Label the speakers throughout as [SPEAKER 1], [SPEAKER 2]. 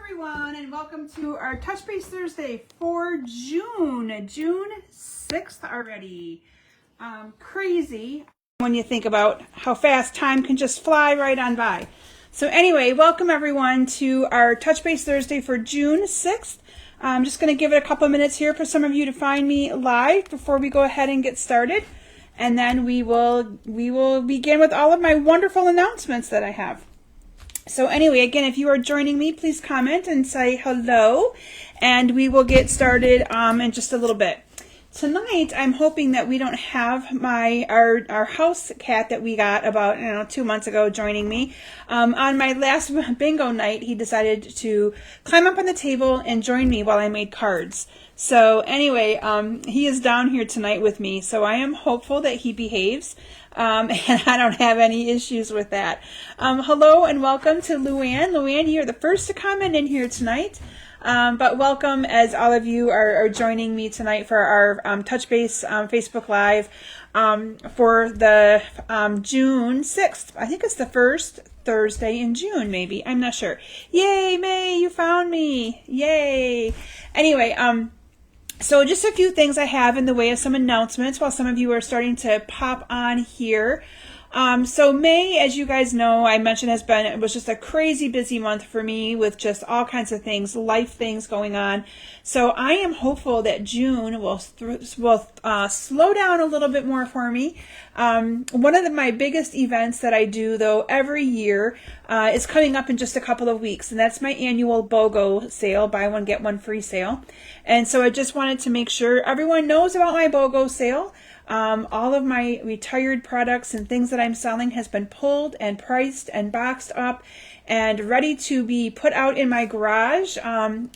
[SPEAKER 1] everyone, and welcome to our Touch Base Thursday for June 6th already. Crazy when you think about how fast time can just fly right on by. So anyway, welcome everyone to our Touch Base Thursday for June 6th. I'm just going to give it a couple of minutes here for some of you to find me live before we go ahead and get started. And then we will begin with all of my wonderful announcements that I have. So anyway, again, if you are joining me, please comment and say hello, and we will get started in just a little bit. Tonight, I'm hoping that we don't have our house cat that we got about 2 months ago joining me. On my last bingo night, he decided to climb up on the table and join me while I made cards. So anyway, he is down here tonight with me, so I am hopeful that he behaves. And I don't have any issues with that. Hello and welcome to Luann. Luann, you're the first to comment in here tonight. But welcome as all of you are joining me tonight for our Touch Base Facebook Live for the June 6th. I think it's the first Thursday in June, maybe. I'm not sure. Yay, May, you found me. Yay. Anyway, so just a few things I have in the way of some announcements while some of you are starting to pop on here. So May, as you guys know, I mentioned it was just a crazy busy month for me with just all kinds of things, life things going on. So I am hopeful that June will slow down a little bit more for me. One of my biggest events that I do though every year is coming up in just a couple of weeks, and that's my annual BOGO sale, buy one get one free sale. And so I just wanted to make sure everyone knows about my BOGO sale. All of my retired products and things that I'm selling has been pulled and priced and boxed up and ready to be put out in my garage.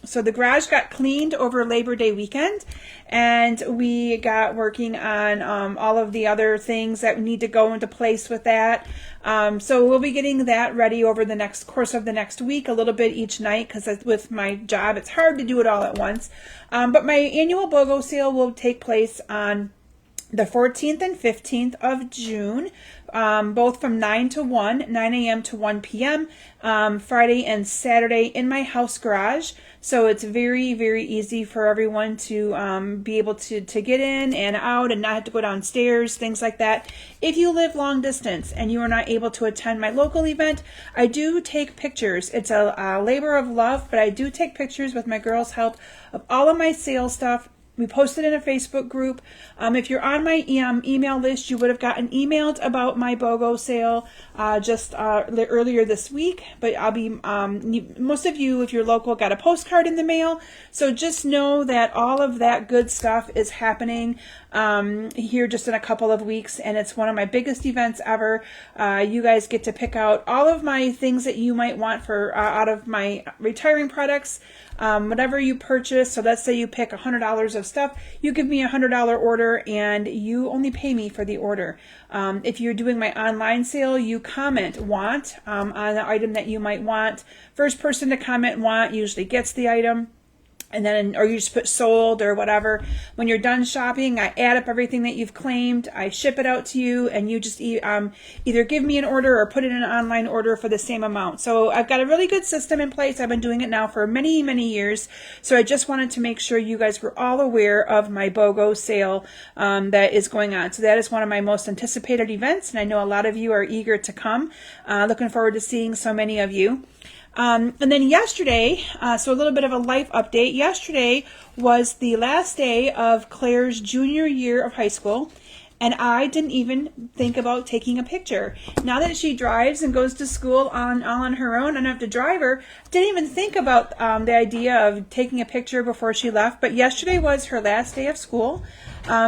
[SPEAKER 1] So the garage got cleaned over Labor Day weekend, and we got working on all of the other things that need to go into place with that. So we'll be getting that ready over the course of the next week, a little bit each night, because with my job it's hard to do it all at once. But my annual BOGO sale will take place on the 14th and 15th of June, both from 9 a.m. to 1 p.m., Friday and Saturday in my house garage. So it's very, very easy for everyone to be able to get in and out and not have to go downstairs, things like that. If you live long distance and you are not able to attend my local event, I do take pictures. It's a labor of love, but I do take pictures with my girls' help of all of my sales stuff. We posted in a Facebook group. If you're on my email list, you would have gotten emailed about my BOGO sale just earlier this week. But I'll be most of you, if you're local, got a postcard in the mail. So just know that all of that good stuff is happening here just in a couple of weeks, and it's one of my biggest events ever. You guys get to pick out all of my things that you might want for out of my retiring products. Whatever you purchase, so let's say you pick $100 of stuff, you give me a $100 order and you only pay me for the order. If you're doing my online sale, you comment want on the item that you might want. First person to comment want usually gets the item. And then, or you just put sold or whatever. When you're done shopping, I add up everything that you've claimed, I ship it out to you, and you just either give me an order or put it in an online order for the same amount. So I've got a really good system in place. I've been doing it now for many, many years. So I just wanted to make sure you guys were all aware of my BOGO sale that is going on. So that is one of my most anticipated events, and I know a lot of you are eager to come. Looking forward to seeing so many of you. And then yesterday, so a little bit of a life update. Yesterday was the last day of Claire's junior year of high school, and I didn't even think about taking a picture. Now that she drives and goes to school all on her own, I don't have to drive her, didn't even think about the idea of taking a picture before she left. But yesterday was her last day of school.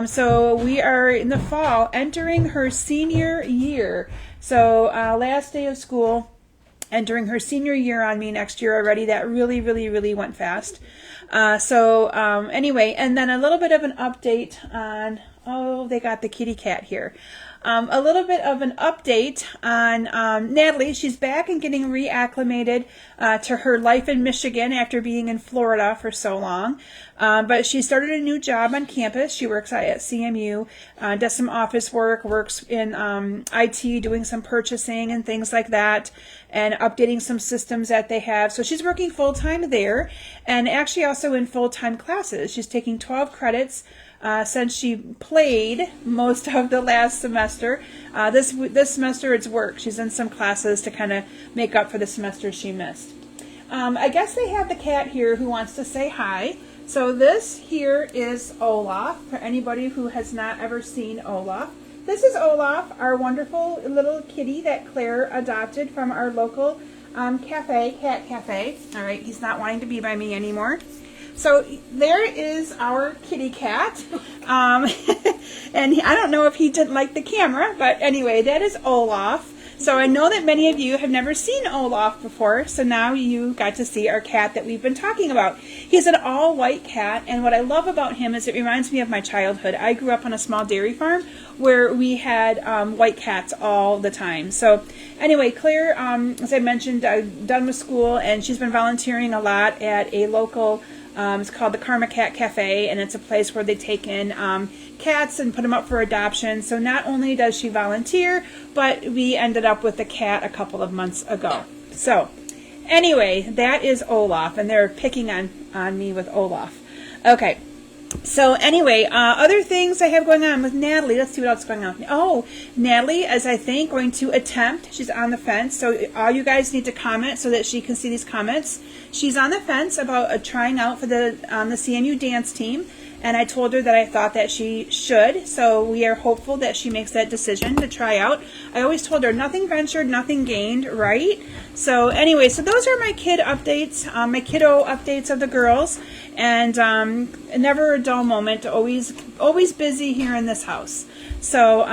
[SPEAKER 1] So we are in the fall entering her senior year. So last day of school. And during her senior year on me next year already, that really, really, really went fast. Anyway, and then a little bit of an update on, they got the kitty cat here. A little bit of an update on Natalie. She's back and getting reacclimated to her life in Michigan after being in Florida for so long. But she started a new job on campus. She works at CMU, does some office work, works in IT, doing some purchasing and things like that, and updating some systems that they have. So she's working full-time there, and actually also in full-time classes. She's taking 12 credits since she played most of the last semester. This semester it's work. She's in some classes to kind of make up for the semester she missed. I guess they have the cat here who wants to say hi. So this here is Olaf, for anybody who has not ever seen Olaf. This is Olaf, our wonderful little kitty that Claire adopted from our local cafe, cat cafe. All right, he's not wanting to be by me anymore. So there is our kitty cat. And I don't know if he didn't like the camera, but anyway, that is Olaf. So I know that many of you have never seen Olaf before, so now you got to see our cat that we've been talking about. He's an all-white cat, and what I love about him is it reminds me of my childhood. I grew up on a small dairy farm where we had white cats all the time. So anyway, Claire, as I mentioned, done with school, and she's been volunteering a lot at a local, it's called the Karma Cat Cafe, and it's a place where they take in cats and put them up for adoption. So not only does she volunteer, but we ended up with a cat a couple of months ago. So anyway, that is Olaf, and they're picking on me with Olaf. Okay. So anyway, other things I have going on with Natalie. Let's see what else is going on with me. Oh, Natalie is, I think, going to attempt. She's on the fence. So all you guys need to comment so that she can see these comments. She's on the fence about trying out for the CMU dance team. And I told her that I thought that she should. So we are hopeful that she makes that decision to try out. I always told her nothing ventured, nothing gained, right? So anyway, so those are my kiddo updates of the girls. And never a dull moment, always busy here in this house. So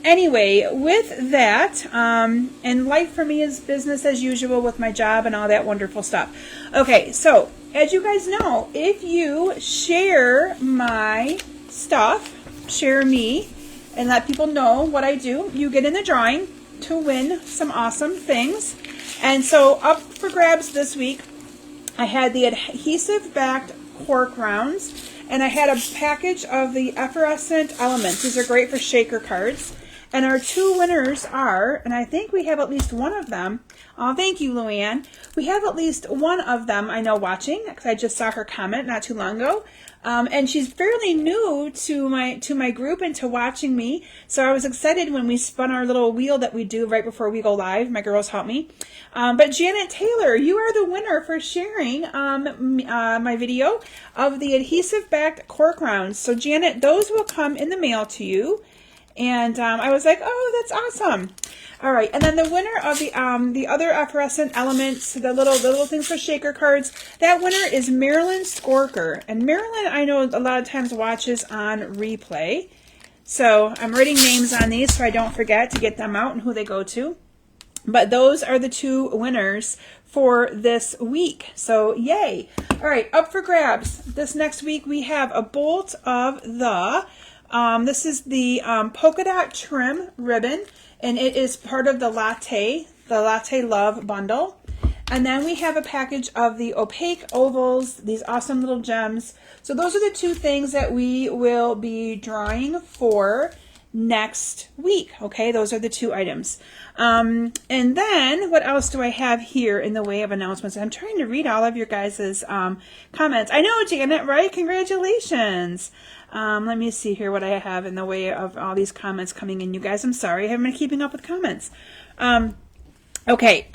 [SPEAKER 1] anyway, with that, and life for me is business as usual with my job and all that wonderful stuff. Okay, so as you guys know, if you share my stuff, share me, and let people know what I do, you get in the drawing to win some awesome things. And so up for grabs this week, I had the adhesive-backed cork rounds, and I had a package of the effervescent elements. These are great for shaker cards. And our two winners are, and I think we have at least one of them. Oh, thank you, Luann. We have at least one of them I know watching, because I just saw her comment not too long ago. And she's fairly new to my group and to watching me. So I was excited when we spun our little wheel that we do right before we go live. My girls help me. But Janet Taylor, you are the winner for sharing my video of the adhesive-backed cork rounds. So Janet, those will come in the mail to you. And I was like, oh, that's awesome. All right, and then the winner of the other effervescent elements, the little things for shaker cards, that winner is Marilyn Skorker. And Marilyn, I know a lot of times watches on replay. So I'm writing names on these so I don't forget to get them out and who they go to. But those are the two winners for this week. So yay. All right, up for grabs. This next week we have a bolt of the... this is the polka dot trim ribbon, and it is part of the Latte Love bundle. And then we have a package of the opaque ovals, these awesome little gems. So those are the two things that we will be drawing for next week. Okay, those are the two items. And then what else do I have here in the way of announcements? I'm trying to read all of your guys' comments. I know, Janet, right? Congratulations. Let me see here what I have in the way of all these comments coming in. You guys, I'm sorry. I haven't been keeping up with comments. Okay,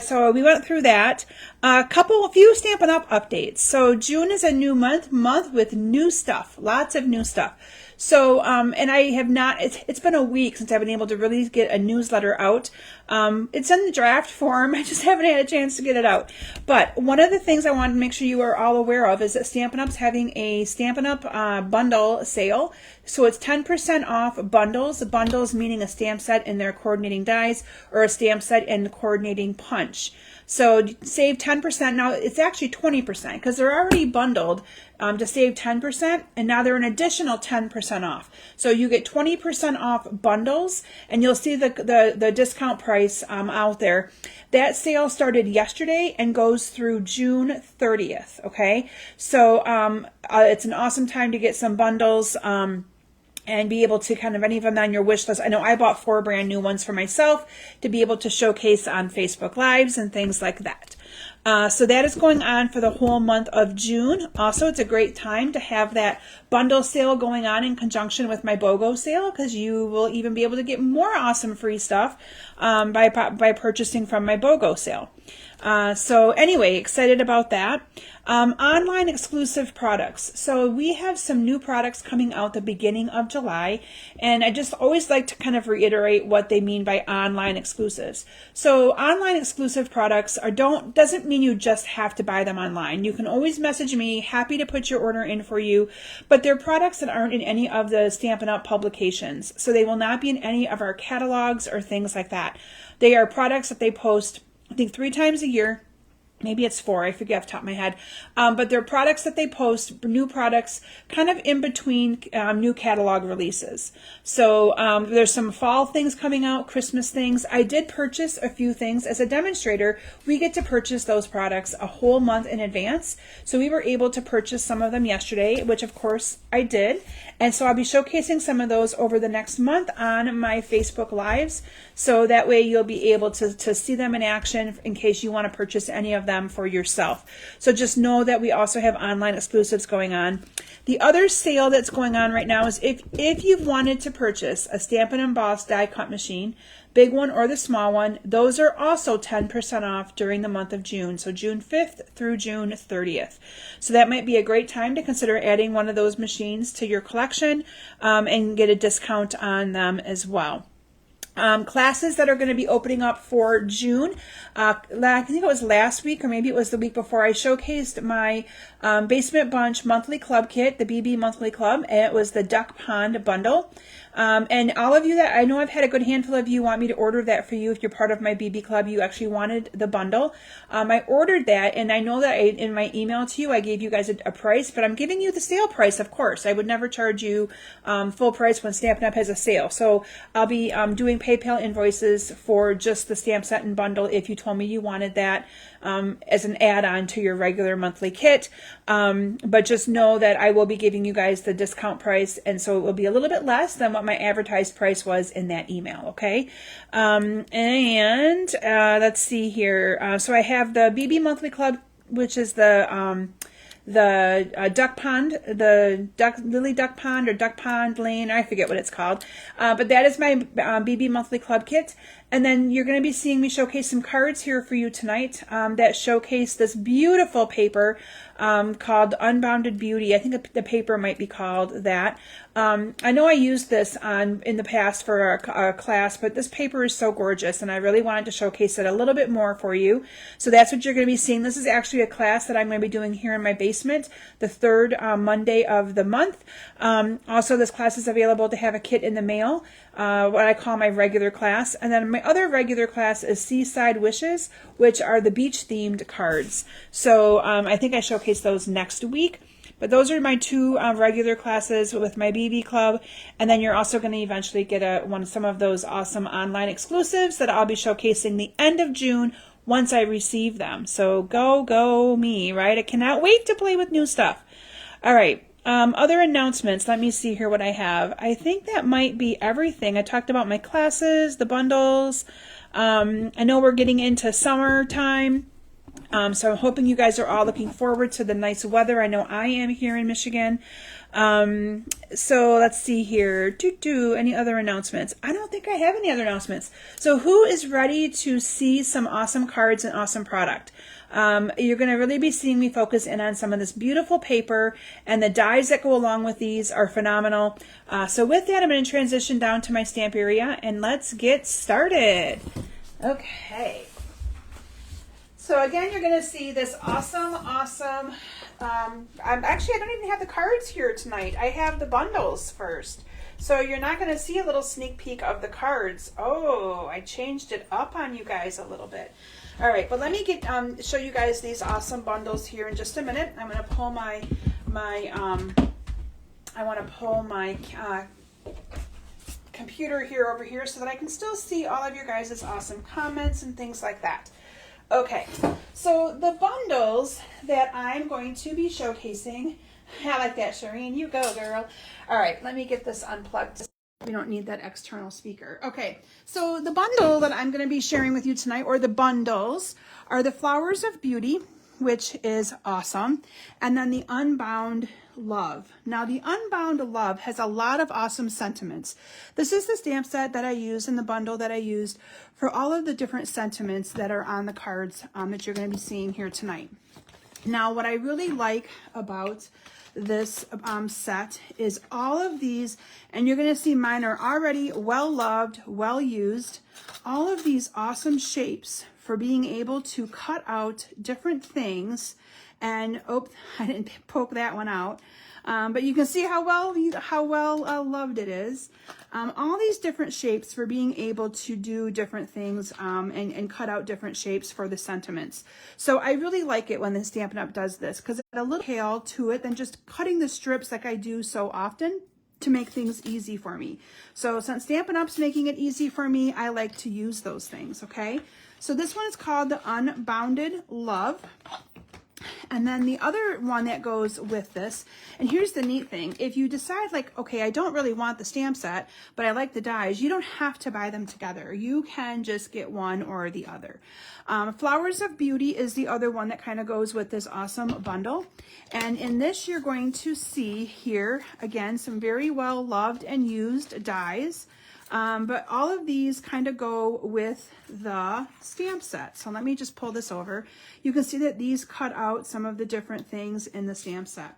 [SPEAKER 1] so we went through that. A few Stampin' Up updates. So June is a new month with new stuff, lots of new stuff. So, and I have not, it's been a week since I've been able to really get a newsletter out. It's in the draft form. I just haven't had a chance to get it out. But one of the things I wanted to make sure you are all aware of is that Stampin' Up's having a Stampin' Up bundle sale. So it's 10% off bundles. Bundles meaning a stamp set and their coordinating dies, or a stamp set and coordinating punch. So save 10%. Now it's actually 20% because they're already bundled to save 10%, and now they're an additional 10% off. So you get 20% off bundles, and you'll see the discount price out there. That sale started yesterday and goes through June 30th. Okay, so it's an awesome time to get some bundles. And be able to kind of any of them on your wish list. I know I bought 4 brand new ones for myself to be able to showcase on Facebook Lives and things like that. So that is going on for the whole month of June. Also, it's a great time to have that bundle sale going on in conjunction with my BOGO sale, because you will even be able to get more awesome free stuff by purchasing from my BOGO sale. So anyway, excited about that. Online exclusive products. So we have some new products coming out the beginning of July, and I just always like to kind of reiterate what they mean by online exclusives. So online exclusive products doesn't mean you just have to buy them online. You can always message me, happy to put your order in for you, but they're products that aren't in any of the Stampin' Up publications. So they will not be in any of our catalogs or things like that. They are products that they post, I think, 3 times a year. Maybe it's 4, I forget off the top of my head. But they're products that they post, new products, kind of in between new catalog releases. So there's some fall things coming out, Christmas things. I did purchase a few things. As a demonstrator, we get to purchase those products a whole month in advance. So we were able to purchase some of them yesterday, which of course I did. And so I'll be showcasing some of those over the next month on my Facebook Lives. So that way you'll be able to see them in action in case you want to purchase any of them for yourself. So just know that we also have online exclusives going on. The other sale that's going on right now is if you've wanted to purchase a Stampin' Emboss die cut machine, big one or the small one, those are also 10% off during the month of June. So June 5th through June 30th. So that might be a great time to consider adding one of those machines to your collection and get a discount on them as well. Classes that are going to be opening up for June. I think it was last week or maybe it was the week before, I showcased my Basement Bunch monthly club kit, the BB monthly club, and it was the Duck Pond bundle. And all of you that I know, I've had a good handful of you want me to order that for you. If you're part of my BB club, you actually wanted the bundle. I ordered that, and I know that in my email to you, I gave you guys a price, but I'm giving you the sale price, of course. I would never charge you full price when Stampin' Up has a sale. So I'll be doing PayPal invoices for just the stamp set and bundle if you told me you wanted that as an add-on to your regular monthly kit. But just know that I will be giving you guys the discount price, and so it will be a little bit less than what my advertised price was in that email, okay? Let's see here. So I have the BB Monthly Club, which is the Duck Pond, the Lily Duck Pond or Duck Pond Lane, I forget what it's called. But that is my BB Monthly Club kit. And then you're going to be seeing me showcase some cards here for you tonight that showcase this beautiful paper called Unbounded Beauty. I think the paper might be called that. I know I used this in the past for a class, but this paper is so gorgeous, and I really wanted to showcase it a little bit more for you. So that's what you're going to be seeing. This is actually a class that I'm going to be doing here in my basement, the third Monday of the month. Also, this class is available to have a kit in the mail, what I call my regular class. And then my other regular class is Seaside Wishes, which are the beach-themed cards. So I think I showcase those next week. But those are my 2 regular classes with my BB Club. And then you're also going to eventually get some of those awesome online exclusives that I'll be showcasing the end of June once I receive them. So go me, right? I cannot wait to play with new stuff. All right. Other announcements. Let me see here what I have. I think that might be everything. I talked about my classes, the bundles. I know we're getting into summertime. So I'm hoping you guys are all looking forward to the nice weather. I know I am here in Michigan. So let's see here. Any other announcements? I don't think I have any other announcements. So who is ready to see some awesome cards and awesome product? You're going to really be seeing me focus in on some of this beautiful paper, and the dies that go along with these are phenomenal. So with that, I'm going to transition down to my stamp area, and let's get started. Okay. So again, you're going to see this awesome, I don't even have the cards here tonight. I have the bundles first. So you're not going to see a little sneak peek of the cards. Oh, I changed it up on you guys a little bit. All right, but let me show you guys these awesome bundles here in just a minute. I'm going to pull my computer here over here so that I can still see all of your guys' awesome comments and things like that. Okay, so the bundles that I'm going to be showcasing, I like that, Shireen, you go, girl. All right, let me get this unplugged. We don't need that external speaker. Okay, so the bundle that I'm going to be sharing with you tonight, or the bundles, are the Flowers of Beauty, which is awesome, and then the Unbound Love. Now, the Unbound Love has a lot of awesome sentiments. This is the stamp set that I used in the bundle that I used for all of the different sentiments that are on the cards that you're going to be seeing here tonight. Now, what I really like about this set is all of these, and you're going to see mine are already well loved, well used, all of these awesome shapes for being able to cut out different things. And oh, I didn't poke that one out, but you can see how well loved it is. All these different shapes for being able to do different things and cut out different shapes for the sentiments. So I really like it when the Stampin' Up! Does this, because it's a little tail to it than just cutting the strips like I do so often to make things easy for me. So since Stampin' Up's making it easy for me, I like to use those things, okay? So this one is called the Unbounded Love. And then the other one that goes with this, and here's the neat thing, if you decide like, okay, I don't really want the stamp set, but I like the dies, you don't have to buy them together. You can just get one or the other. Flowers of Beauty is the other one that kind of goes with this awesome bundle. And in this, you're going to see here, again, some very well loved and used dies. But all of these kind of go with the stamp set. So let me just pull this over. You can see that these cut out some of the different things in the stamp set.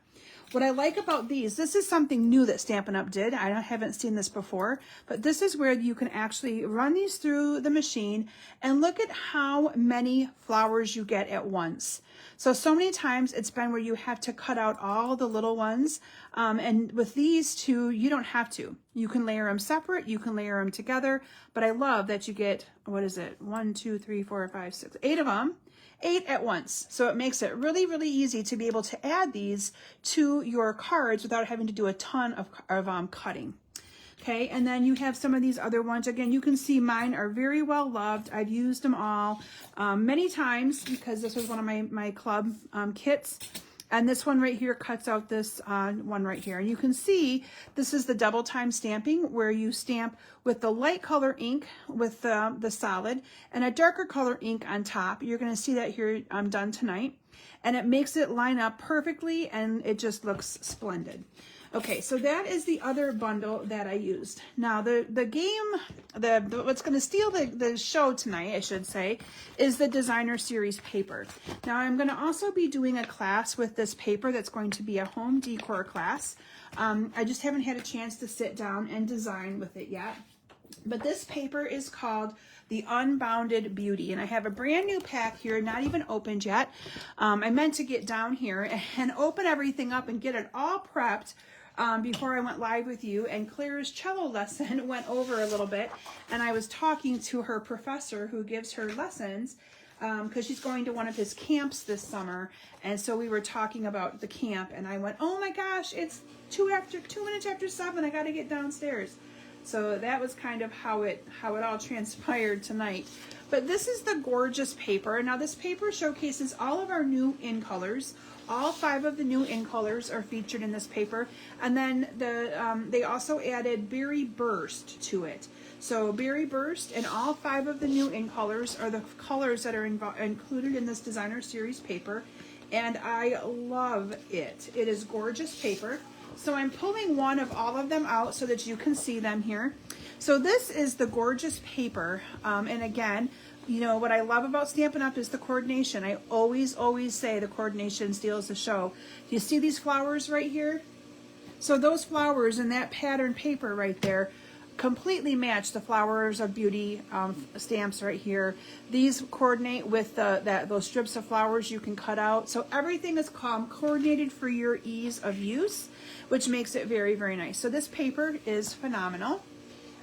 [SPEAKER 1] What I like about these, this is something new that Stampin' Up! Did. I haven't seen this before, but this is where you can actually run these through the machine and look at how many flowers you get at once. So many times it's been where you have to cut out all the little ones, and with these two, you don't have to. You can layer them separate, you can layer them together, but I love that you get, what is it, 1, 2, 3, 4, 5, 6, 8 of them. 8 at once. So it makes it really, really easy to be able to add these to your cards without having to do a ton of cutting. Okay, and then you have some of these other ones. Again, you can see mine are very well loved. I've used them all many times because this was one of my club kits. And this one right here cuts out this one right here. And you can see this is the double time stamping where you stamp with the light color ink with the solid and a darker color ink on top. You're going to see that here done tonight. And it makes it line up perfectly and it just looks splendid. Okay, so that is the other bundle that I used. Now the game, what's going to steal the show tonight, I should say, is the designer series paper. Now I'm going to also be doing a class with this paper that's going to be a home decor class. I just haven't had a chance to sit down and design with it yet. But this paper is called the Unbounded Beauty, and I have a brand new pack here, not even opened yet. I meant to get down here and open everything up and get it all prepped before I went live with you, and Claire's cello lesson went over a little bit, and I was talking to her professor who gives her lessons because she's going to one of his camps this summer, and so we were talking about the camp, and I went, oh my gosh, it's 2 minutes after 7, I got to get downstairs. So that was kind of how it all transpired tonight. But this is the gorgeous paper. Now this paper showcases all of our new in colors. All 5 of the new in colors are featured in this paper. And then they also added Berry Burst to it. So Berry Burst and all 5 of the new in colors are the colors that are included in this designer series paper. And I love it. It is gorgeous paper. So I'm pulling one of all of them out so that you can see them here. So this is the gorgeous paper. And again, you know, what I love about Stampin' Up! Is the coordination. I always say the coordination steals the show. Do you see these flowers right here? So those flowers and that pattern paper right there, completely match the Flowers of Beauty stamps right here. These coordinate with those strips of flowers you can cut out. So everything is coordinated for your ease of use, which makes it very, very nice. So this paper is phenomenal.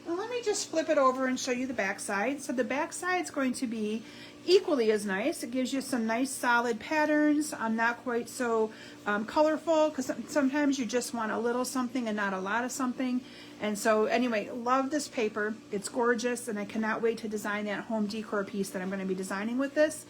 [SPEAKER 1] Now let me just flip it over and show you the back side. So the back side is going to be equally as nice. It gives you some nice solid patterns. Not quite so colorful, because sometimes you just want a little something and not a lot of something. And so anyway, love this paper. It's gorgeous, and I cannot wait to design that home decor piece that I'm going to be designing with this,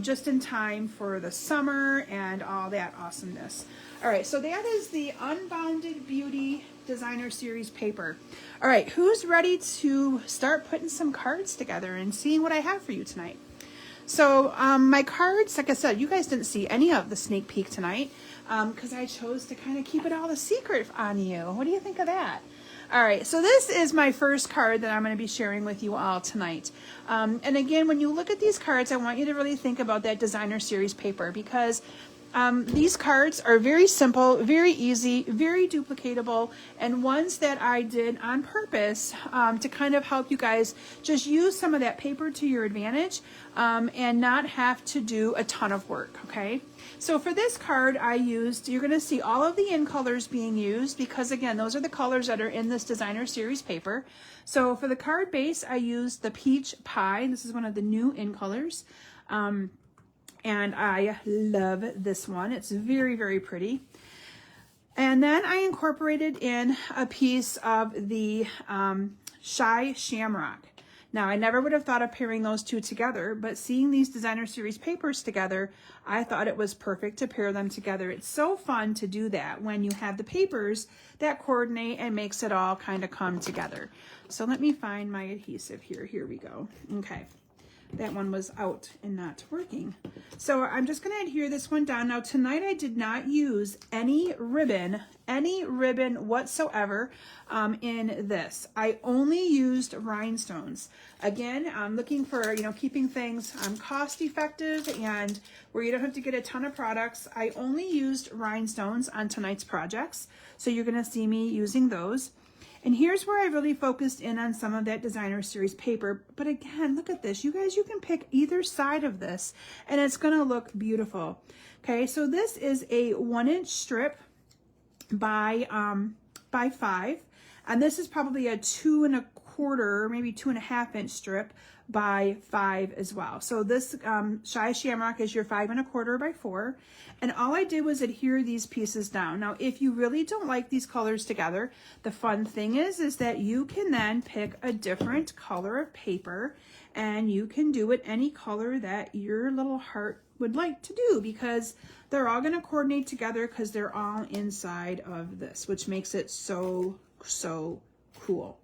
[SPEAKER 1] just in time for the summer and all that awesomeness. All right, so that is the Unbounded Beauty Designer Series paper. All right, who's ready to start putting some cards together and seeing what I have for you tonight? So my cards, like I said, you guys didn't see any of the sneak peek tonight because I chose to kind of keep it all a secret on you. What do you think of that? All right, so this is my first card that I'm going to be sharing with you all tonight. And again, when you look at these cards, I want you to really think about that Designer Series paper, because these cards are very simple, very easy, very duplicatable, and ones that I did on purpose to kind of help you guys just use some of that paper to your advantage and not have to do a ton of work, okay? So for this card, you're going to see all of the in colors being used, because again, those are the colors that are in this Designer Series paper. So for the card base, I used the Peach Pie. This is one of the new in colors. And I love this one. It's very, very pretty. And then I incorporated in a piece of the Shy Shamrock. Now, I never would have thought of pairing those two together, but seeing these Designer Series papers together, I thought it was perfect to pair them together. It's so fun to do that when you have the papers that coordinate and makes it all kind of come together. So let me find my adhesive here. Here we go. Okay. That one was out and not working. So I'm just going to adhere this one down. Now tonight I did not use any ribbon whatsoever in this. I only used rhinestones. Again, I'm looking for, keeping things cost effective and where you don't have to get a ton of products. I only used rhinestones on tonight's projects. So you're going to see me using those. And here's where I really focused in on some of that Designer Series paper. But again, look at this. You guys, you can pick either side of this and it's going to look beautiful. Okay, so this is a 1-inch strip by 5. And this is probably a 2 1/4, maybe 2 1/2-inch strip by 5 as well. So this Shy Shamrock is your 5 1/4 by 4. And all I did was adhere these pieces down. Now, if you really don't like these colors together, the fun thing is that you can then pick a different color of paper and you can do it any color that your little heart would like to do, because they're all going to coordinate together because they're all inside of this, which makes it so, so cool.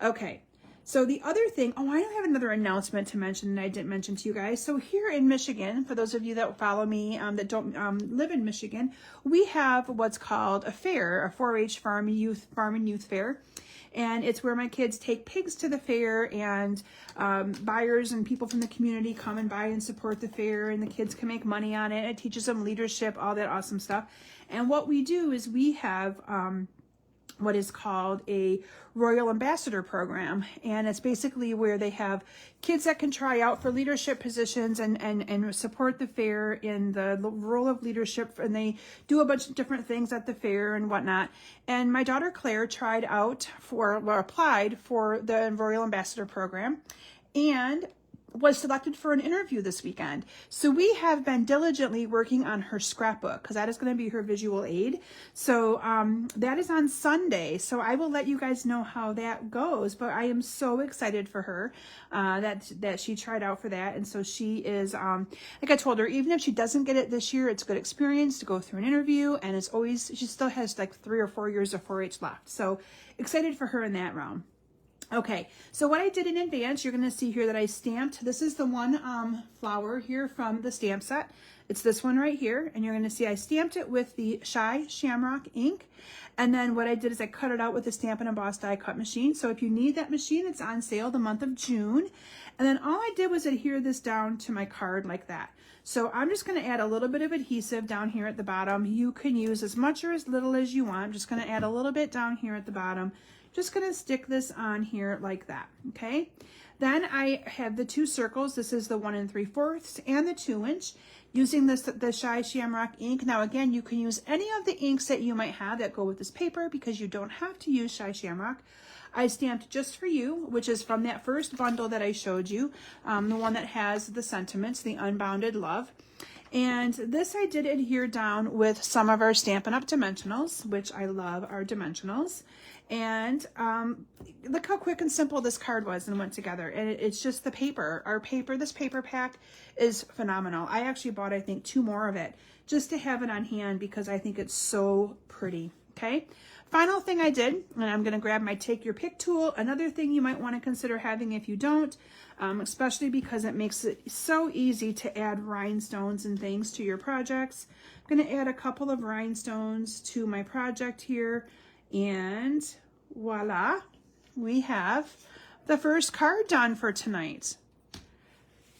[SPEAKER 1] Okay. So the other thing, I have another announcement to mention that I didn't mention to you guys. So here in Michigan, for those of you that follow me that don't live in Michigan, we have what's called a fair, a 4-H farm and youth fair. And it's where my kids take pigs to the fair, and buyers and people from the community come and buy and support the fair, and the kids can make money on it. It teaches them leadership, all that awesome stuff. And what we do is we have what is called a Royal Ambassador program, and it's basically where they have kids that can try out for leadership positions and support the fair in the role of leadership, and they do a bunch of different things at the fair and whatnot. And my daughter Claire applied for the Royal Ambassador program and was selected for an interview this weekend. So we have been diligently working on her scrapbook, because that is going to be her visual aid. So that is on Sunday. So I will let you guys know how that goes. But I am so excited for her that she tried out for that. And so she is, like I told her, even if she doesn't get it this year, it's a good experience to go through an interview. And it's always, she still has like 3 or 4 years of 4-H left. So excited for her in that realm. Okay, so what I did in advance, you're going to see here that I stamped. This is the one flower here from the stamp set. It's this one right here, and you're going to see I stamped it with the Shy Shamrock ink. And then what I did is I cut it out with the Stampin' Emboss die cut machine. So if you need that machine, it's on sale the month of June. And then all I did was adhere this down to my card like that. So I'm just going to add a little bit of adhesive down here at the bottom. You can use as much or as little as you want. I'm just going to add a little bit down here at the bottom, Just gonna stick this on here like that, okay? Then I have the 2 circles. This is the 1 3/4 and the 2-inch, using the Shy Shamrock ink. Now again, you can use any of the inks that you might have that go with this paper because you don't have to use Shy Shamrock. I stamped Just For You, which is from that first bundle that I showed you, the one that has the sentiments, the Unbounded Love. And this I did adhere down with some of our Stampin' Up! Dimensionals, which I love our dimensionals. And look how quick and simple this card was and went together. And it's just the paper. Our paper, this paper pack is phenomenal. I actually bought, I think, 2 more of it just to have it on hand because I think it's so pretty, okay? Final thing I did, and I'm going to grab my Take Your Pick tool. Another thing you might want to consider having if you don't, especially because it makes it so easy to add rhinestones and things to your projects. I'm going to add a couple of rhinestones to my project here, and voila, we have the first card done for tonight.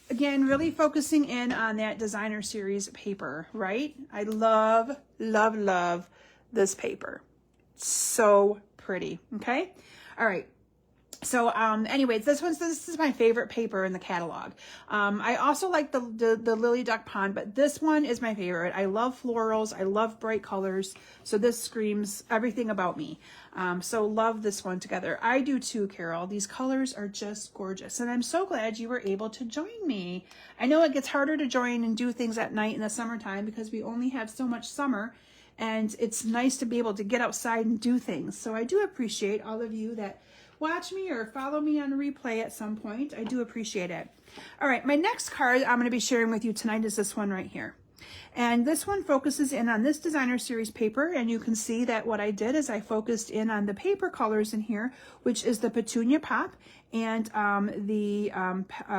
[SPEAKER 1] Again, really focusing in on that designer series paper, right? I love, love, love this paper. So pretty. Okay. All right. So anyways, this is my favorite paper in the catalog. I also like the Lily Duck Pond, but this one is my favorite. I love florals. I love bright colors. So this screams everything about me. So love this one together. I do too, Carol. These colors are just gorgeous. And I'm so glad you were able to join me. I know it gets harder to join and do things at night in the summertime because we only have so much summer. And it's nice to be able to get outside and do things. So I do appreciate all of you that watch me or follow me on replay at some point. I do appreciate it. All right, my next card I'm going to be sharing with you tonight is this one right here. And this one focuses in on this designer series paper, and you can see that what I did is I focused in on the paper colors in here, which is the Petunia Pop and the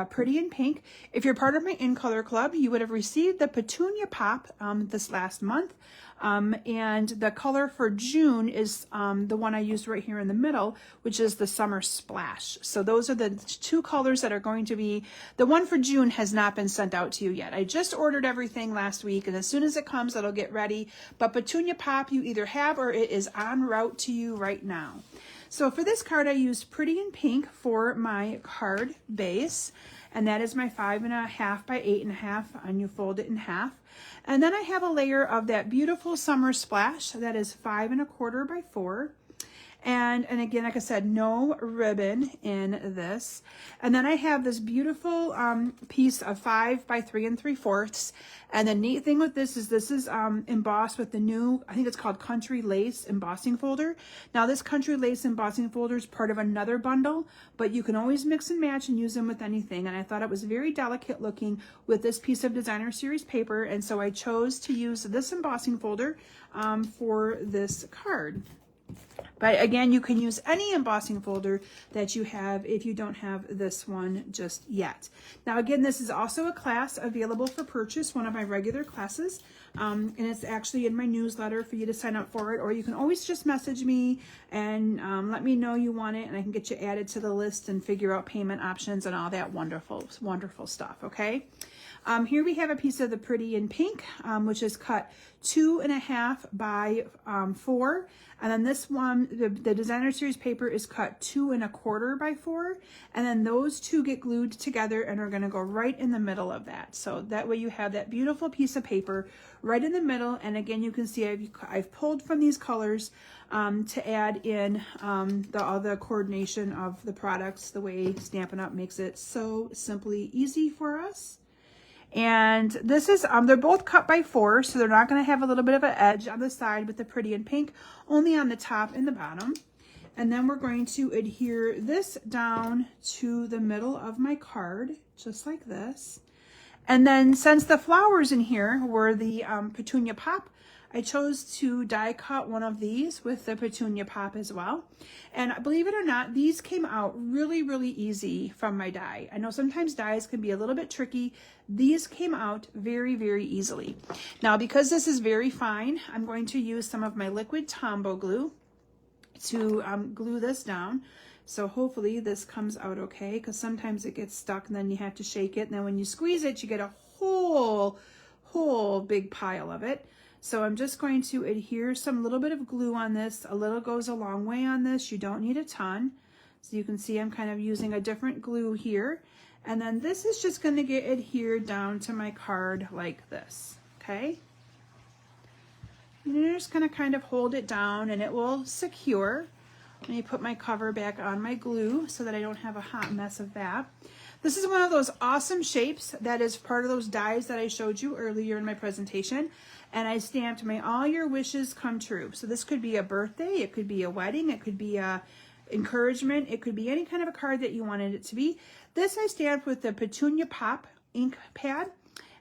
[SPEAKER 1] Pretty in Pink. If you're part of my In Color Club, you would have received the Petunia Pop this last month. And the color for June is the one I used right here in the middle, which is the Summer Splash. So those are the 2 colors that are going to be, the one for June has not been sent out to you yet. I just ordered everything last week, and as soon as it comes, it'll get ready. But Petunia Pop you either have or it is en route to you right now. So for this card, I used Pretty in Pink for my card base. And that is my 5.5 by 8.5, and you fold it in half. And then I have a layer of that beautiful Summer Splash that is 5 1/4 by 4. And again, like I said, no ribbon in this. And then I have this beautiful piece of 5 by 3 3/4. And the neat thing with this is embossed with the new, I think it's called Country Lace embossing folder. Now this Country Lace embossing folder is part of another bundle, but you can always mix and match and use them with anything. And I thought it was very delicate looking with this piece of designer series paper. And so I chose to use this embossing folder for this card. But again, you can use any embossing folder that you have if you don't have this one just yet. Now again, this is also a class available for purchase, one of my regular classes, and it's actually in my newsletter for you to sign up for it, or you can always just message me and let me know you want it, and I can get you added to the list and figure out payment options and all that wonderful, wonderful stuff, okay? Here we have a piece of the Pretty in Pink, which is cut 2.5 by 4. And then this one, the designer series paper is cut 2 1/4 by 4. And then those 2 get glued together and are going to go right in the middle of that. So that way you have that beautiful piece of paper right in the middle. And again, you can see I've pulled from these colors to add in all the coordination of the products, the way Stampin' Up! Makes it so simply easy for us. And this is, they're both cut by 4, so they're not going to have a little bit of an edge on the side with the Pretty in Pink, only on the top and the bottom. And then we're going to adhere this down to the middle of my card, just like this. And then since the flowers in here were the Petunia Pop, I chose to die cut one of these with the Petunia Pop as well. And believe it or not, these came out really, really easy from my die. I know sometimes dies can be a little bit tricky. These came out very, very easily. Now, because this is very fine, I'm going to use some of my liquid Tombow glue to glue this down. So hopefully this comes out okay, because sometimes it gets stuck and then you have to shake it. And then when you squeeze it, you get a whole big pile of it. So I'm just going to adhere some little bit of glue on this. A little goes a long way on this. You don't need a ton. So you can see I'm kind of using a different glue here. And then this is just going to get adhered down to my card like this, okay? And you're just going to kind of hold it down and it will secure. Let me put my cover back on my glue so that I don't have a hot mess of that. This is one of those awesome shapes that is part of those dies that I showed you earlier in my presentation. And I stamped "May all your wishes come true." So this could be a birthday, it could be a wedding, it could be a encouragement, it could be any kind of a card that you wanted it to be. This I stamped with the Petunia Pop ink pad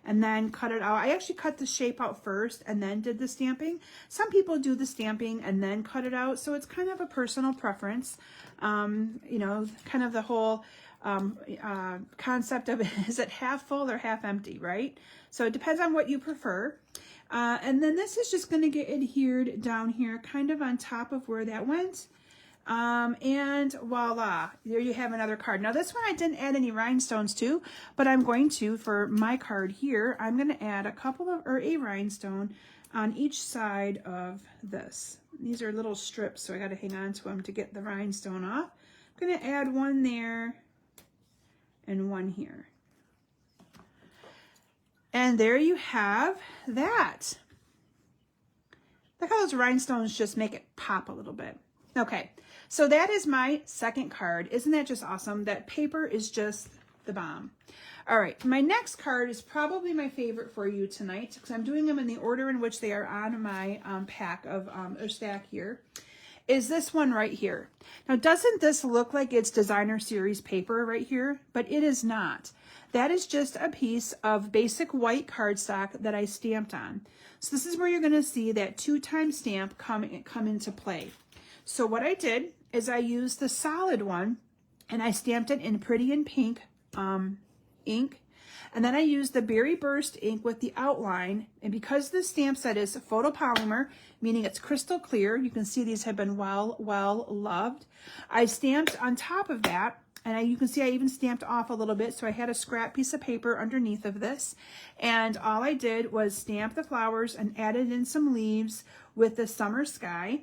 [SPEAKER 1] and then cut it out. I actually cut the shape out first and then did the stamping. Some people do the stamping and then cut it out, so it's kind of a personal preference. You know, kind of the whole concept of it, is it half full or half empty, right? So it depends on what you prefer. And then this is just going to get adhered down here, kind of on top of where that went. And voila, there you have another card. Now this one I didn't add any rhinestones to, but I'm going to, for my card here, I'm going to add a rhinestone on each side of this. These are little strips, so I got to hang on to them to get the rhinestone off. I'm going to add one there and one here. And there you have that. Look how those rhinestones just make it pop a little bit. Okay, so that is my second card. Isn't that just awesome? That paper is just the bomb. All right, my next card is probably my favorite for you tonight because I'm doing them in the order in which they are on my pack of or stack here. Is this one right here. Now, doesn't this look like it's designer series paper right here? But it is not. That is just a piece of basic white cardstock that I stamped on. So this is where you're going to see that 2-time stamp come into play. So what I did is I used the solid one and I stamped it in Pretty in Pink ink. And then I used the Berry Burst ink with the outline. And because this stamp set is photopolymer, meaning it's crystal clear, you can see these have been well loved. I stamped on top of that, and you can see I even stamped off a little bit, so I had a scrap piece of paper underneath of this. And all I did was stamp the flowers and added in some leaves with the Summer Sky.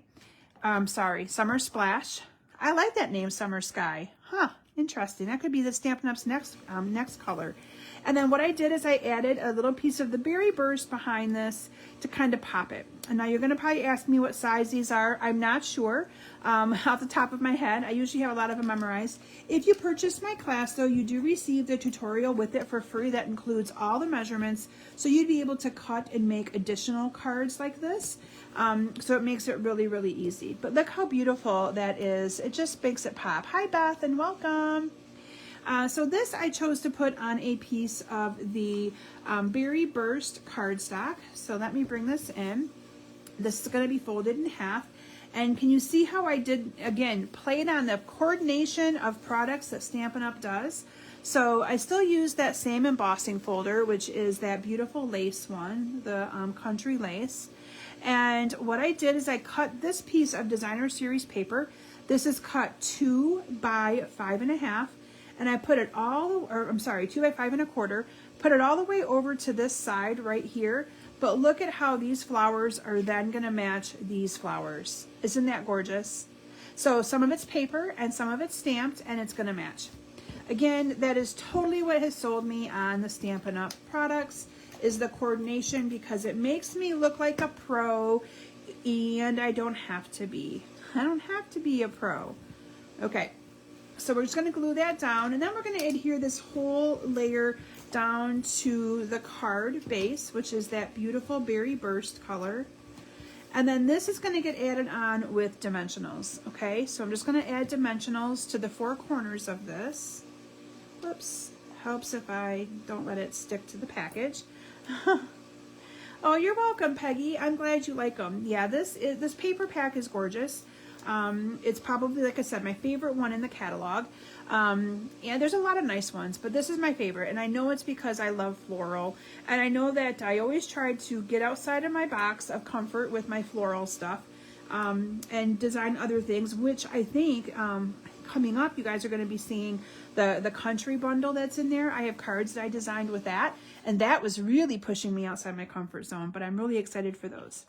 [SPEAKER 1] Summer Splash. I like that name, Summer Sky. Huh, interesting. That could be the Stampin' Up's next color. And then what I did is I added a little piece of the Berry Burst behind this to kind of pop it. And now you're going to probably ask me what size these are. I'm not sure off the top of my head. I usually have a lot of them memorized. If you purchase my class, though, you do receive the tutorial with it for free that includes all the measurements. So you'd be able to cut and make additional cards like this. So it makes it really, really easy. But look how beautiful that is. It just makes it pop. Hi, Beth, and welcome. So this I chose to put on a piece of the Berry Burst cardstock. So let me bring this in. This is going to be folded in half. And can you see how I did, again, played on the coordination of products that Stampin' Up! Does? So I still use that same embossing folder, which is that beautiful lace one, the country lace. And what I did is I cut this piece of designer series paper. This is cut 2 by 5.5. And I put it 2 by 5.25, put it all the way over to this side right here. But look at how these flowers are then going to match these flowers. Isn't that gorgeous? So some of it's paper and some of it's stamped, and it's going to match. Again, that is totally what has sold me on the Stampin' Up! Products, is the coordination, because it makes me look like a pro, and I don't have to be. I don't have to be a pro. Okay. So we're just going to glue that down, and then we're going to adhere this whole layer down to the card base, which is that beautiful Berry Burst color. And then this is going to get added on with dimensionals. Okay, so I'm just going to add dimensionals to the 4 corners of this. Whoops, helps if I don't let it stick to the package. Oh, you're welcome, Peggy. I'm glad you like them. Yeah, this paper pack is gorgeous. It's probably, like I said, my favorite one in the catalog. And there's a lot of nice ones, but this is my favorite. And I know it's because I love floral. And I know that I always try to get outside of my box of comfort with my floral stuff, and design other things, which I think, coming up, you guys are going to be seeing the country bundle that's in there. I have cards that I designed with that. And that was really pushing me outside my comfort zone, but I'm really excited for those.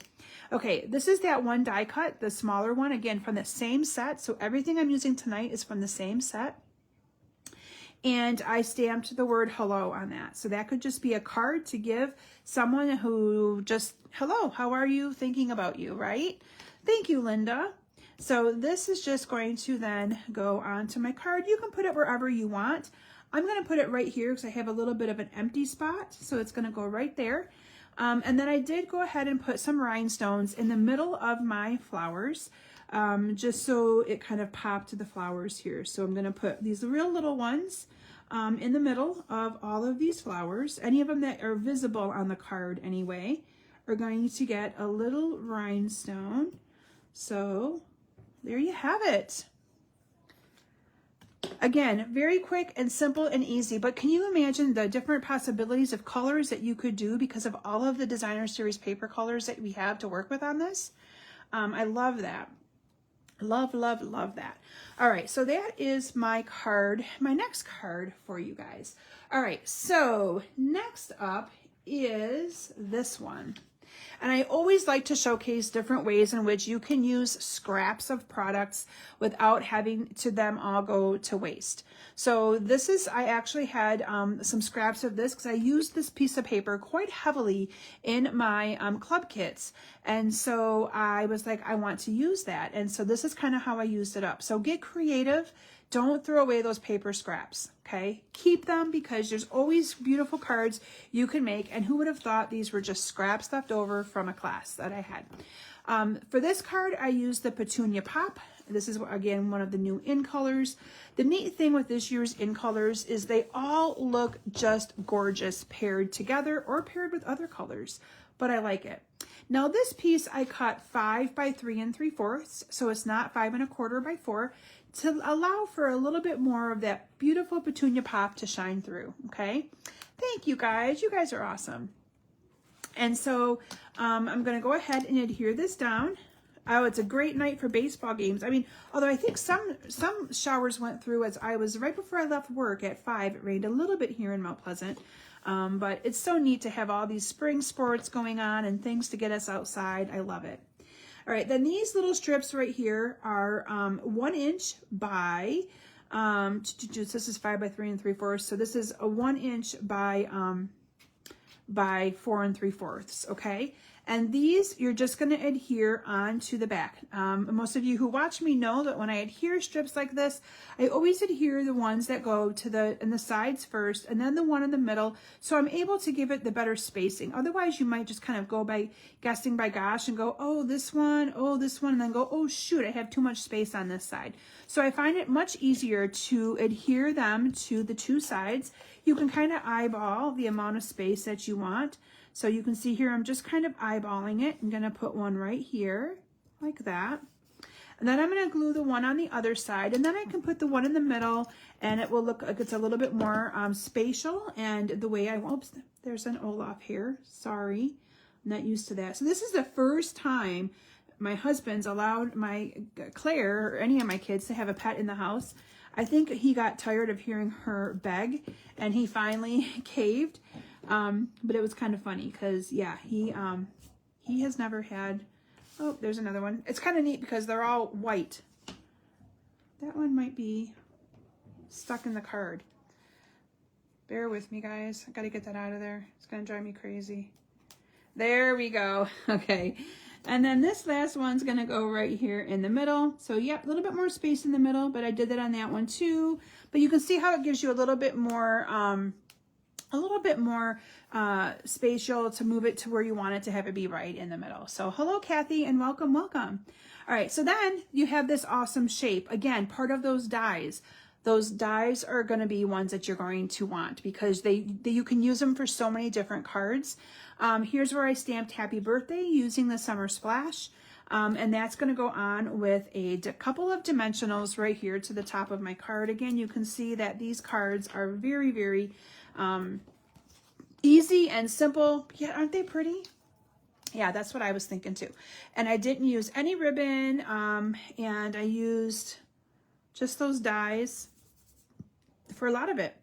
[SPEAKER 1] Okay, this is that one die cut, the smaller one, again, from the same set. So everything I'm using tonight is from the same set. And I stamped the word hello on that. So that could just be a card to give someone who just, hello, how are you? Thinking about you, right? Thank you, Linda. So this is just going to then go onto my card. You can put it wherever you want. I'm going to put it right here because I have a little bit of an empty spot. So it's going to go right there. And then I did go ahead and put some rhinestones in the middle of my flowers, just so it kind of popped to the flowers here. So I'm going to put these real little ones in the middle of all of these flowers. Any of them that are visible on the card anyway are going to get a little rhinestone. So there you have it. Again, very quick and simple and easy, but can you imagine the different possibilities of colors that you could do because of all of the Designer Series paper colors that we have to work with on this? I love that. Love, love, love that. All right, so that is my card, my next card for you guys. All right, so next up is this one. And I always like to showcase different ways in which you can use scraps of products without having to them all go to waste. So this is, I actually had some scraps of this because I used this piece of paper quite heavily in my club kits. And so I was like, I want to use that. And so this is kind of how I used it up. So get creative. Don't throw away those paper scraps, okay? Keep them because there's always beautiful cards you can make. And who would have thought these were just scraps left over from a class that I had? For this card, I used the Petunia Pop. This is, again, one of the new in colors. The neat thing with this year's in colors is they all look just gorgeous paired together or paired with other colors, but I like it. Now this piece I cut 5 by 3 3/4, so it's not 5 1/4 by 4, to allow for a little bit more of that beautiful Petunia Pop to shine through, okay? Thank you guys. You guys are awesome. And so I'm going to go ahead and adhere this down. Oh, it's a great night for baseball games. I mean, although I think some showers went through as I was right before I left work at 5. It rained a little bit here in Mount Pleasant. But it's so neat to have all these spring sports going on and things to get us outside. I love it. All right, then these little strips right here are 1 inch by, this is 5 by 3 3/4. So this is a 1 inch by 4 3/4, okay? And these, you're just gonna adhere onto the back. Most of you who watch me know that when I adhere strips like this, I always adhere the ones that go to the sides first and then the one in the middle, so I'm able to give it the better spacing. Otherwise, you might just kind of go by guessing by gosh and go, oh, this one, and then go, oh shoot, I have too much space on this side. So I find it much easier to adhere them to the two sides. You can kind of eyeball the amount of space that you want. So you can see here, I'm just kind of eyeballing it. I'm gonna put one right here, like that. And then I'm gonna glue the one on the other side, and then I can put the one in the middle, and it will look like it's a little bit more spatial, and the way I, oops, there's an Olaf here, sorry, I'm not used to that. So this is the first time my husband's allowed my Claire, or any of my kids, to have a pet in the house. I think he got tired of hearing her beg, and he finally caved. But it was kind of funny because, yeah, he has never had, oh, there's another one. It's kind of neat because they're all white. That one might be stuck in the card. Bear with me, guys. I got to get that out of there. It's going to drive me crazy. There we go. Okay. And then this last one's going to go right here in the middle. So, yeah, a little bit more space in the middle, but I did that on that one too. But you can see how it gives you a little bit more, spatial to move it to where you want it to have it be right in the middle. So hello, Kathy, and welcome, welcome. All right, so then you have this awesome shape. Again, part of those dies. Those dies are going to be ones that you're going to want because you can use them for so many different cards. Here's where I stamped Happy Birthday using the Summer Splash. And that's going to go on with a couple of dimensionals right here to the top of my card. Again, you can see that these cards are very, very easy and simple. Yeah, aren't they pretty? Yeah, that's what I was thinking too. And I didn't use any ribbon, and I used just those dies for a lot of it.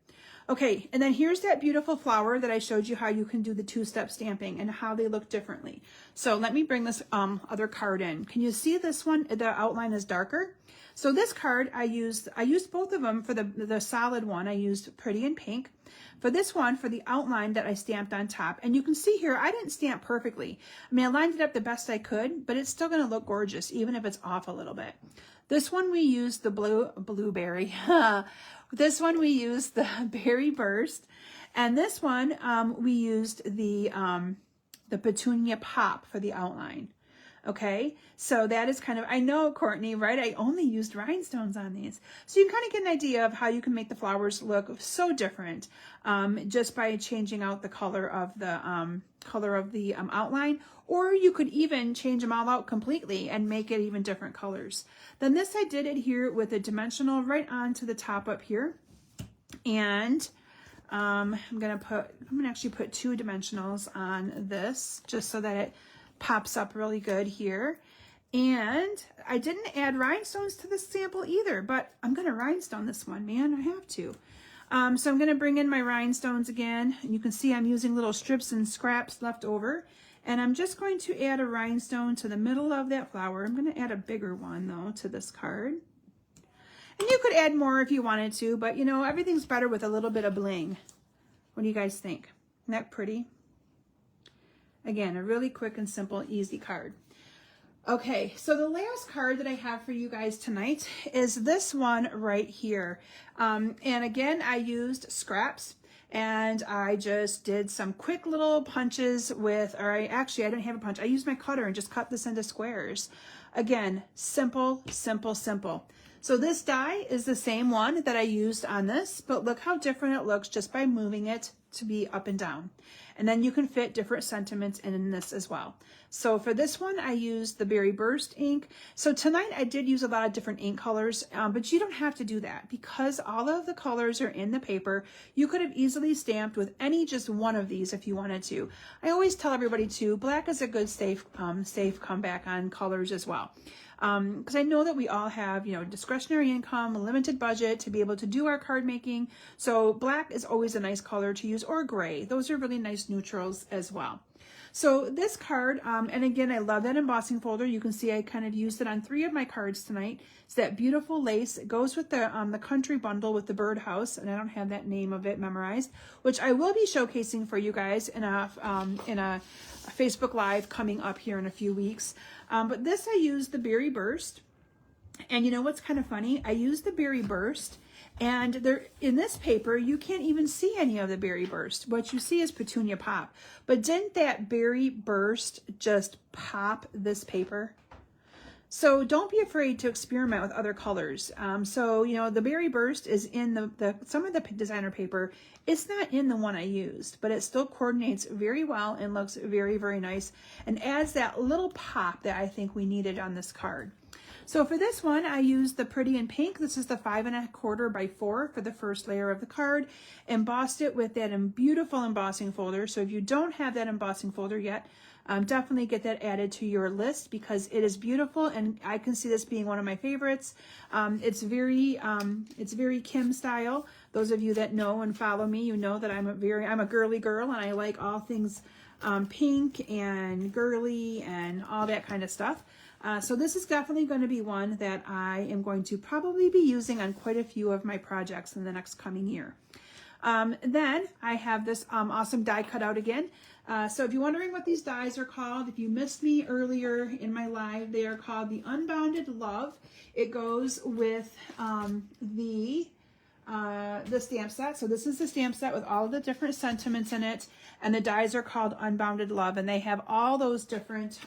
[SPEAKER 1] Okay, and then here's that beautiful flower that I showed you how you can do the two-step stamping and how they look differently. So let me bring this other card in. Can you see this one? The outline is darker. So this card I used both of them. For the solid one, I used Pretty in Pink. For this one, for the outline that I stamped on top, and you can see here, I didn't stamp perfectly. I mean, I lined it up the best I could, but it's still gonna look gorgeous, even if it's off a little bit. This one we used the blueberry. This one we used the Berry Burst, and this one we used the Petunia Pop for the outline. Okay, so that is kind of, I know, Courtney, right? I only used rhinestones on these. So you can kind of get an idea of how you can make the flowers look so different just by changing out the color of the outline, or you could even change them all out completely and make it even different colors. Then this I did adhere with a dimensional right onto the top up here. And I'm gonna actually put 2 dimensionals on this just so that it pops up really good here. And I didn't add rhinestones to this sample either, but I'm gonna rhinestone this one, man, I have to. So I'm gonna bring in my rhinestones again, and you can see I'm using little strips and scraps left over, and I'm just going to add a rhinestone to the middle of that flower. I'm gonna add a bigger one though to this card. And you could add more if you wanted to, but you know, everything's better with a little bit of bling. What do you guys think? Isn't that pretty? Again, a really quick and simple, easy card. Okay, so the last card that I have for you guys tonight is this one right here. And again, I used scraps, and I just did some quick little punches with, I didn't have a punch. I used my cutter and just cut this into squares. Again, simple, simple, simple. So this die is the same one that I used on this, but look how different it looks just by moving it to be up and down. And then you can fit different sentiments in this as well. So for this one, I used the Berry Burst ink. So tonight I did use a lot of different ink colors, but you don't have to do that because all of the colors are in the paper. You could have easily stamped with just one of these if you wanted to. I always tell everybody too, black is a good safe comeback on colors as well. Because I know that we all have, you know, discretionary income, a limited budget to be able to do our card making. So black is always a nice color to use, or gray. Those are really nice neutrals as well. So this card, and again, I love that embossing folder. You can see I kind of used it on 3 of my cards tonight. It's that beautiful lace. It goes with the country bundle with the birdhouse, and I don't have that name of it memorized, which I will be showcasing for you guys in a Facebook Live coming up here in a few weeks. But this I used the Berry Burst, and you know what's kind of funny? I used the Berry Burst, and there in this paper you can't even see any of the Berry Burst. What you see is Petunia Pop. But didn't that Berry Burst just pop this paper? So don't be afraid to experiment with other colors. So you know the Berry Burst is in some of the designer paper. It's not in the one I used, but it still coordinates very well and looks very, very nice and adds that little pop that I think we needed on this card. So for this one, I used the Pretty in Pink. This is the 5 1/4 by 4 for the first layer of the card. Embossed it with that beautiful embossing folder. So if you don't have that embossing folder yet, definitely get that added to your list because it is beautiful, and I can see this being one of my favorites. It's very Kim style. Those of you that know and follow me, you know that I'm a girly girl, and I like all things pink and girly and all that kind of stuff. So this is definitely going to be one that I am going to probably be using on quite a few of my projects in the next coming year. Then I have this awesome die cut out again. So if you're wondering what these dies are called, if you missed me earlier in my live, they are called the Unbounded Love. It goes with the stamp set. So this is the stamp set with all of the different sentiments in it, and the dies are called Unbounded Love, and they have all those different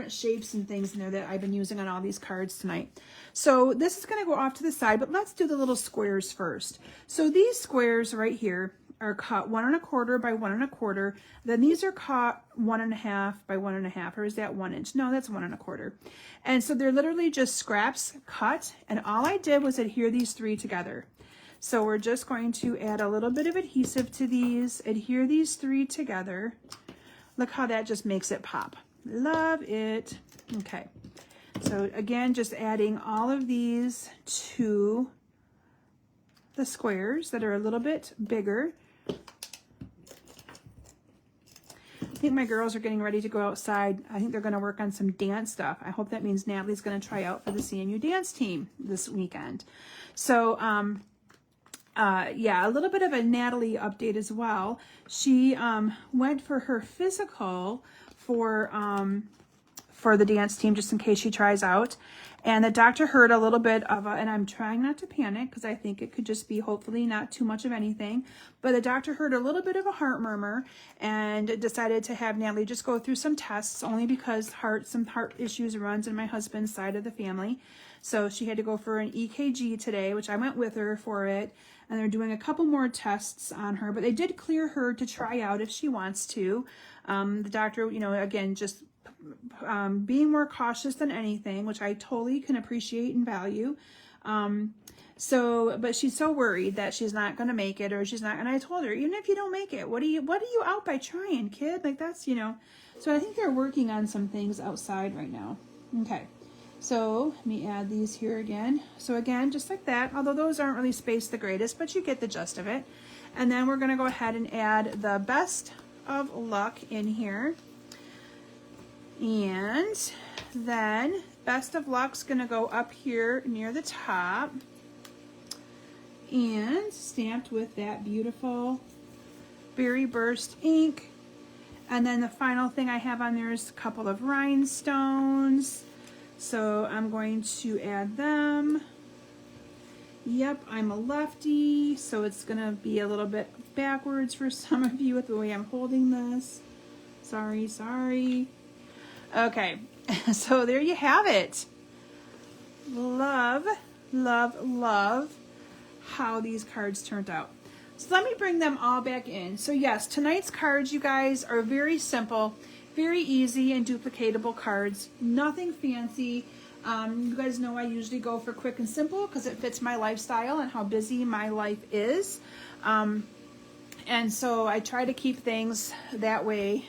[SPEAKER 1] shapes and things in there that I've been using on all these cards tonight. So this is going to go off to the side, but let's do the little squares first. So these squares right here are cut 1 1/4 by 1 1/4. Then these are cut 1 1/2 by 1 1/2, or is that 1 inch? No, that's 1 1/4. And so they're literally just scraps cut, and all I did was adhere these 3 together. So we're just going to add a little bit of adhesive to these, adhere these 3 together. Look how that just makes it pop. Love it. Okay, so again, just adding all of these to the squares that are a little bit bigger. I think my girls are getting ready to go outside. I think they're going to work on some dance stuff. I hope that means Natalie's going to try out for the CNU dance team this weekend. So, yeah, a little bit of a Natalie update as well. She went for her physical for the dance team, just in case she tries out. And the doctor heard a little bit of and I'm trying not to panic because I think it could just be hopefully not too much of anything. But the doctor heard a little bit of a heart murmur and decided to have Natalie just go through some tests, only because some heart issues runs in my husband's side of the family. So she had to go for an EKG today, which I went with her for it. And they're doing a couple more tests on her, but they did clear her to try out if she wants to. The doctor, you know, again, just being more cautious than anything, which I totally can appreciate and value. But she's so worried that she's not going to make it, or she's not. And I told her, even if you don't make it, what are you out by trying, kid? Like, that's, you know. So I think they're working on some things outside right now. Okay. So let me add these here again. So again, just like that, although those aren't really spaced the greatest, but you get the gist of it. And then we're going to go ahead and add the Best of Luck in here. And then Best of Luck's going to go up here near the top and stamped with that beautiful Berry Burst ink. And then the final thing I have on there is a couple of rhinestones. So I'm going to add them. Yep, I'm a lefty, so it's going to be a little bit backwards for some of you with the way I'm holding this. Sorry. Okay, so there you have it. Love how these cards turned out. So let me bring them all back in. So yes, tonight's cards, you guys, are very simple, very easy and duplicatable cards. Nothing fancy. You guys know I usually go for quick and simple because it fits my lifestyle and how busy my life is. And so I try to keep things that way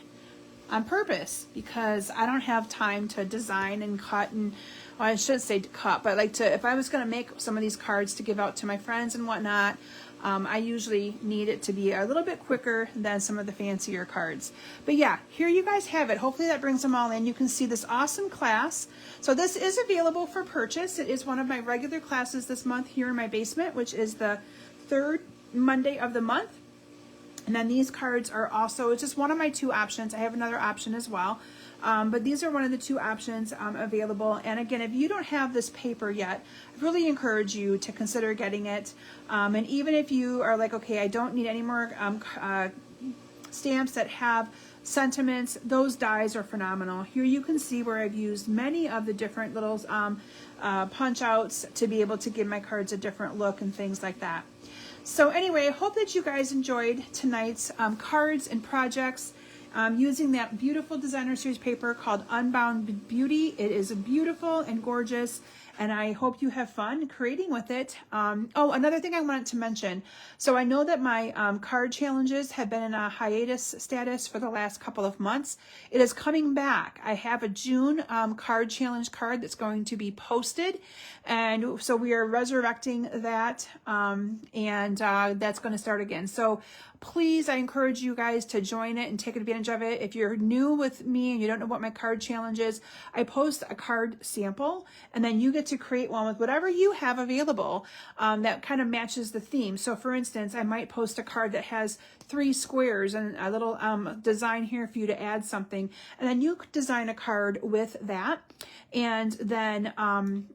[SPEAKER 1] on purpose because I don't have time to design and cut and, well, I should say to cut, but like if I was going to make some of these cards to give out to my friends and whatnot, I usually need it to be a little bit quicker than some of the fancier cards. But yeah, here you guys have it. Hopefully that brings them all in. You can see this awesome class. So this is available for purchase. It is one of my regular classes this month here in my basement, which is the third Monday of the month. And then these cards are also, it's just one of my two options. I have another option as well. But these are one of the two options available. And again, if you don't have this paper yet, I really encourage you to consider getting it. And even if you are like, okay, I don't need any more stamps that have sentiments, those dies are phenomenal. Here you can see where I've used many of the different little punch outs to be able to give my cards a different look and things like that. So anyway, I hope that you guys enjoyed tonight's cards and projects using that beautiful designer series paper called Unbounded Beauty. It is beautiful and gorgeous, and I hope you have fun creating with it. Oh, another thing I wanted to mention. So I know that my card challenges have been in a hiatus status for the last couple of months. It is coming back. I have a June card challenge card that's going to be posted, and so we are resurrecting that, and that's going to start again. So please, I encourage you guys to join it and take advantage of it. If you're new with me and you don't know what my card challenge is, I post a card sample, and then you get to create one with whatever you have available that kind of matches the theme. So for instance, I might post a card that has 3 squares and a little design here for you to add something, and then you design a card with that, and then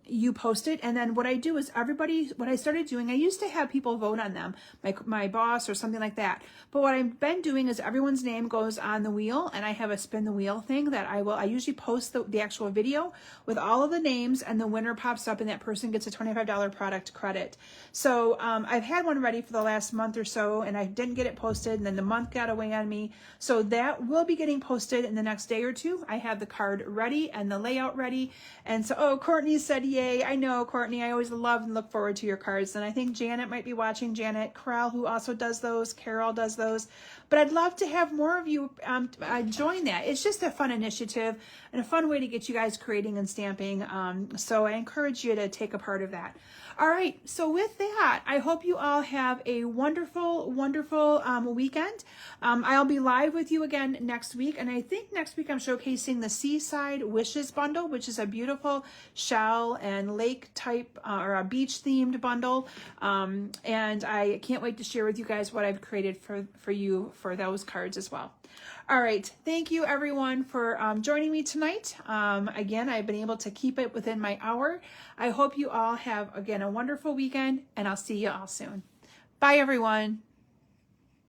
[SPEAKER 1] you post it. And then what I do is what I started doing, I used to have people vote on them, my boss or something like that. But what I've been doing is everyone's name goes on the wheel, and I have a spin the wheel thing that I usually post the actual video with all of the names, and the winner pops up and that person gets a $25 product credit. So I've had one ready for the last month or so, and I didn't get it posted posted, and then the month got away on me. So that will be getting posted in the next day or two. I have the card ready and the layout ready. And so, oh, Courtney said, yay. I know, Courtney, I always love and look forward to your cards. And I think Janet might be watching, Janet Corral, who also does those. Carol does those. But I'd love to have more of you join that. It's just a fun initiative and a fun way to get you guys creating and stamping. So I encourage you to take a part of that. All right, so with that, I hope you all have a wonderful, wonderful weekend. I'll be live with you again next week, and I think next week I'm showcasing the Seaside Wishes bundle, which is a beautiful shell and lake type or a beach themed bundle. And I can't wait to share with you guys what I've created for you for those cards as well. All right. Thank you everyone for joining me tonight. Again, I've been able to keep it within my hour. I hope you all have, again, a wonderful weekend, and I'll see you all soon. Bye, everyone.